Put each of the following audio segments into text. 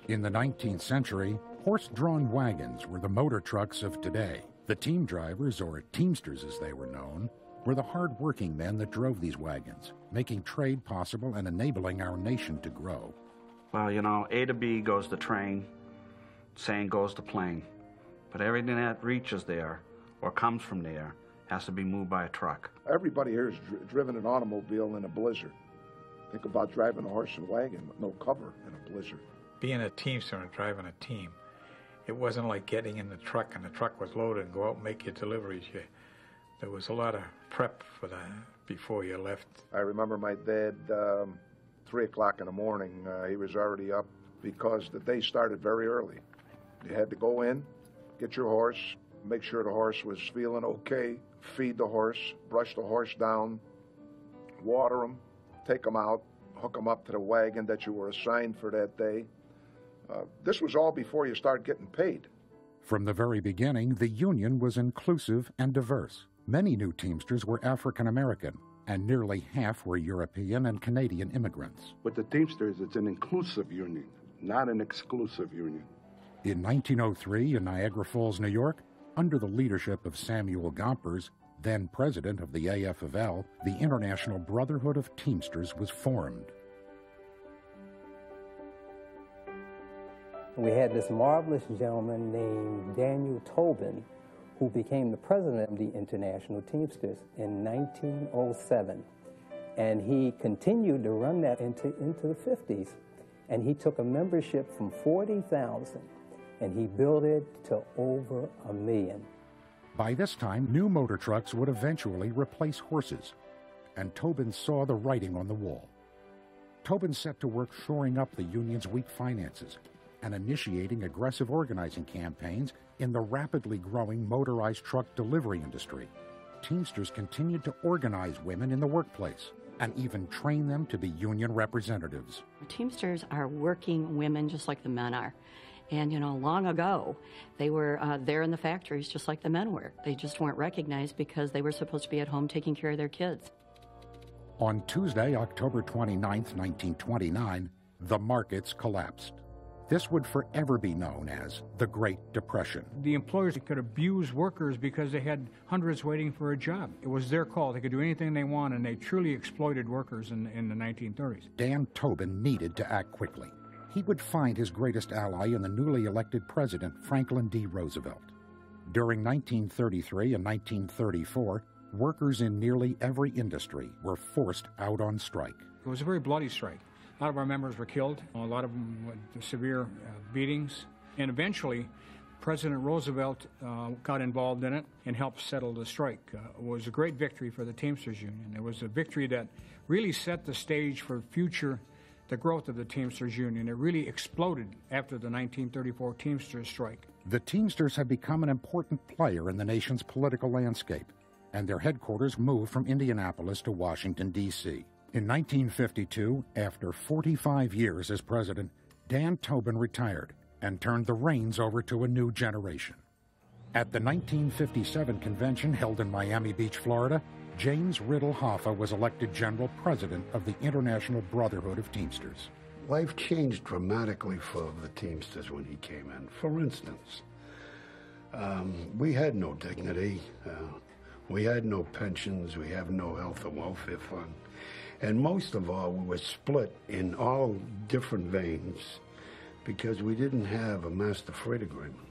In the 19th century, horse-drawn wagons were the motor trucks of today. The team drivers, or Teamsters as they were known, were the hard-working men that drove these wagons, making trade possible and enabling our nation to grow. Well, you know, A to B goes the train, same goes the plane. But everything that reaches there or comes from there has to be moved by a truck. Everybody here has driven an automobile in a blizzard. Think about driving a horse and wagon with no cover in a blizzard. Being a Teamster and driving a team, it wasn't like getting in the truck and the truck was loaded and go out and make your deliveries. There was a lot of prep for that before you left. I remember my dad, 3 o'clock in the morning, he was already up because the day started very early. You had to go in, get your horse, make sure the horse was feeling okay, feed the horse, brush the horse down, water him, take him out, hook him up to the wagon that you were assigned for that day. This was all before you start getting paid. From the very beginning, the union was inclusive and diverse. Many new Teamsters were African American, and nearly half were European and Canadian immigrants. With the Teamsters, it's an inclusive union, not an exclusive union. In 1903, in Niagara Falls, New York, under the leadership of Samuel Gompers, then president of the AFL, the International Brotherhood of Teamsters was formed. We had this marvelous gentleman named Daniel Tobin, who became the president of the International Teamsters in 1907. And he continued to run that into the 50s. And he took a membership from 40,000 and he built it to over 1 million. By this time, new motor trucks would eventually replace horses, and Tobin saw the writing on the wall. Tobin set to work shoring up the union's weak finances and initiating aggressive organizing campaigns in the rapidly growing motorized truck delivery industry. Teamsters continued to organize women in the workplace and even train them to be union representatives. Teamsters are working women just like the men are. And, you know, long ago, they were there in the factories just like the men were. They just weren't recognized because they were supposed to be at home taking care of their kids. On Tuesday, October 29, 1929, the markets collapsed. This would forever be known as the Great Depression. The employers could abuse workers because they had hundreds waiting for a job. It was their call. They could do anything they want, and they truly exploited workers in the 1930s. Dan Tobin needed to act quickly. He would find his greatest ally in the newly elected president, Franklin D. Roosevelt. During 1933 and 1934, workers in nearly every industry were forced out on strike. It was a very bloody strike. A lot of our members were killed, a lot of them with severe beatings, and eventually President Roosevelt got involved in it and helped settle the strike. It was a great victory for the Teamsters Union. It was a victory that really set the stage for the growth of the Teamsters Union. It really exploded after the 1934 Teamsters strike. The Teamsters had become an important player in the nation's political landscape, and their headquarters moved from Indianapolis to Washington, D.C. In 1952, after 45 years as president, Dan Tobin retired and turned the reins over to a new generation. At the 1957 convention held in Miami Beach, Florida, James Riddle Hoffa was elected general president of the International Brotherhood of Teamsters. Life changed dramatically for the Teamsters when he came in. For instance, we had no dignity, we had no pensions, we have no health and welfare fund, and most of all, we were split in all different veins because we didn't have a master freight agreement.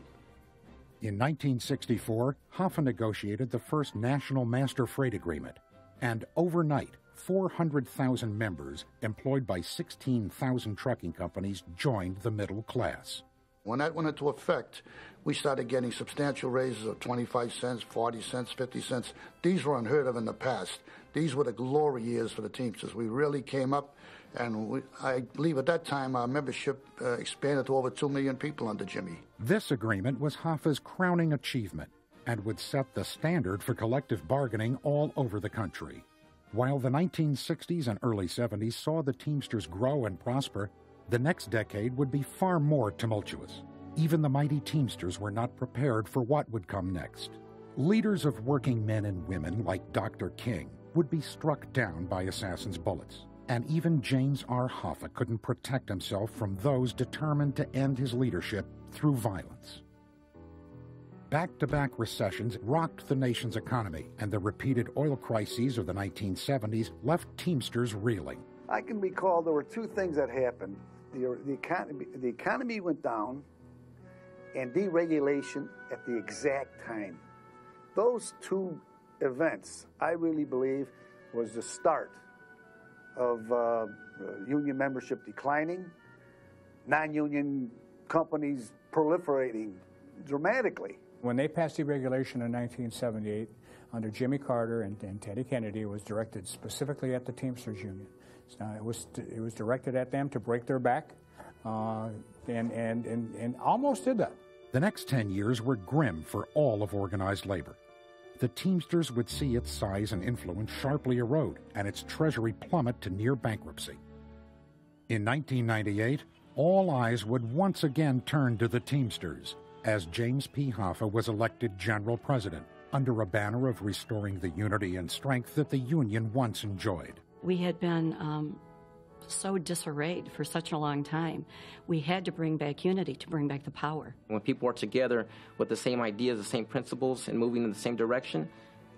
In 1964, Hoffa negotiated the first national master freight agreement, and overnight, 400,000 members employed by 16,000 trucking companies joined the middle class. When that went into effect, we started getting substantial raises of 25 cents, 40 cents, 50 cents. These were unheard of in the past. These were the glory years for the Teamsters. We really came up, and I believe at that time our membership expanded to over 2 million people under Jimmy. This agreement was Hoffa's crowning achievement and would set the standard for collective bargaining all over the country. While the 1960s and early 70s saw the Teamsters grow and prosper, the next decade would be far more tumultuous. Even the mighty Teamsters were not prepared for what would come next. Leaders of working men and women like Dr. King would be struck down by assassins' bullets, And even James R. Hoffa couldn't protect himself from those determined to end his leadership through violence. Back-to-back recessions rocked the nation's economy, and the repeated oil crises of the 1970s left Teamsters reeling. I can recall there were two things that happened. The economy went down, and deregulation at the exact time. Those two events, I really believe, was the start of union membership declining, non-union companies proliferating dramatically. When they passed deregulation in 1978 under Jimmy Carter and Teddy Kennedy, it was directed specifically at the Teamsters Union. It was directed at them to break their back, and almost did that. The next 10 years were grim for all of organized labor. The Teamsters would see its size and influence sharply erode and its treasury plummet to near bankruptcy. In 1998, all eyes would once again turn to the Teamsters as James P. Hoffa was elected general president under a banner of restoring the unity and strength that the union once enjoyed. We had been so disarrayed for such a long time. We had to bring back unity, to bring back the power. When people are together with the same ideas, the same principles, and moving in the same direction,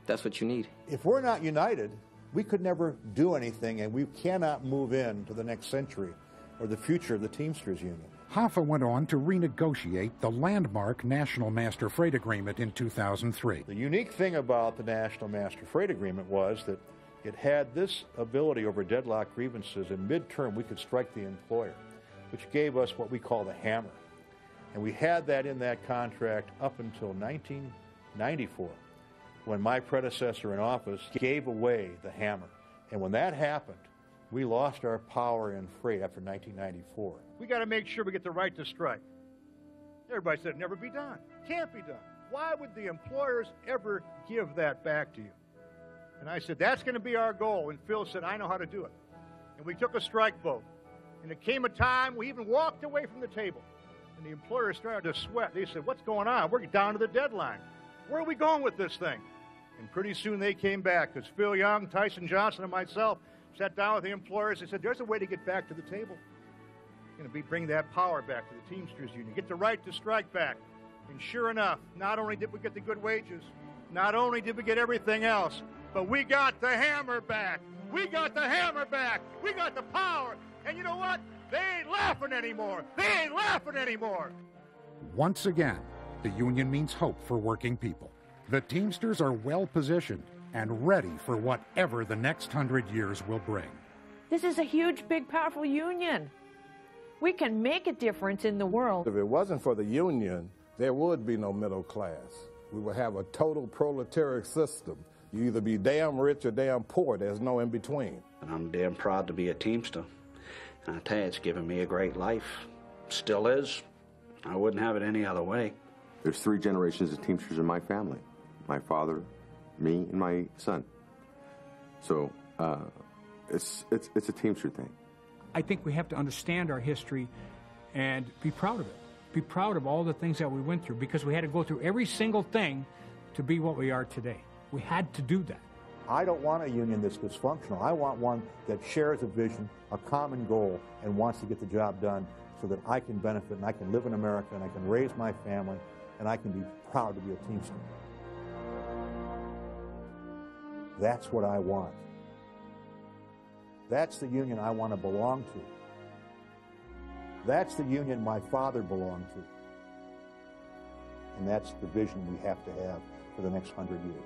that's what you need. If we're not united, we could never do anything, and we cannot move into the next century or the future of the Teamsters Union. Hoffa went on to renegotiate the landmark National Master Freight Agreement in 2003. The unique thing about the National Master Freight Agreement was that it had this ability over deadlock grievances. In midterm, we could strike the employer, which gave us what we call the hammer. And we had that in that contract up until 1994, when my predecessor in office gave away the hammer. And when that happened, we lost our power in freight after 1994. We got to make sure we get the right to strike. Everybody said, never be done. Can't be done. Why would the employers ever give that back to you? And I said, that's going to be our goal. And Phil said, I know how to do it. And we took a strike vote. And it came a time we even walked away from the table. And the employers started to sweat. They said, what's going on? We're down to the deadline. Where are we going with this thing? And pretty soon they came back, because Phil Young, Tyson Johnson, and myself sat down with the employers and said, there's a way to get back to the table. It's going to be bring that power back to the Teamsters Union, get the right to strike back. And sure enough, not only did we get the good wages, not only did we get everything else, but we got the hammer back. We got the hammer back. We got the power. And you know what? They ain't laughing anymore. They ain't laughing anymore. Once again, the union means hope for working people. The Teamsters are well positioned and ready for whatever the next 100 years will bring. This is a huge, big, powerful union. We can make a difference in the world. If it wasn't for the union, there would be no middle class. We would have a total proletariat system. You either be damn rich or damn poor. There's no in between. And I'm damn proud to be a Teamster. And I tell you, it's given me a great life. Still is. I wouldn't have it any other way. There's 3 generations of Teamsters in my family. My father, me, and my son. So it's a Teamster thing. I think we have to understand our history and be proud of it. Be proud of all the things that we went through, because we had to go through every single thing to be what we are today. We had to do that. I don't want a union that's dysfunctional. I want one that shares a vision, a common goal, and wants to get the job done so that I can benefit and I can live in America and I can raise my family and I can be proud to be a Teamster. That's what I want. That's the union I want to belong to. That's the union my father belonged to. And that's the vision we have to have for the next 100 years.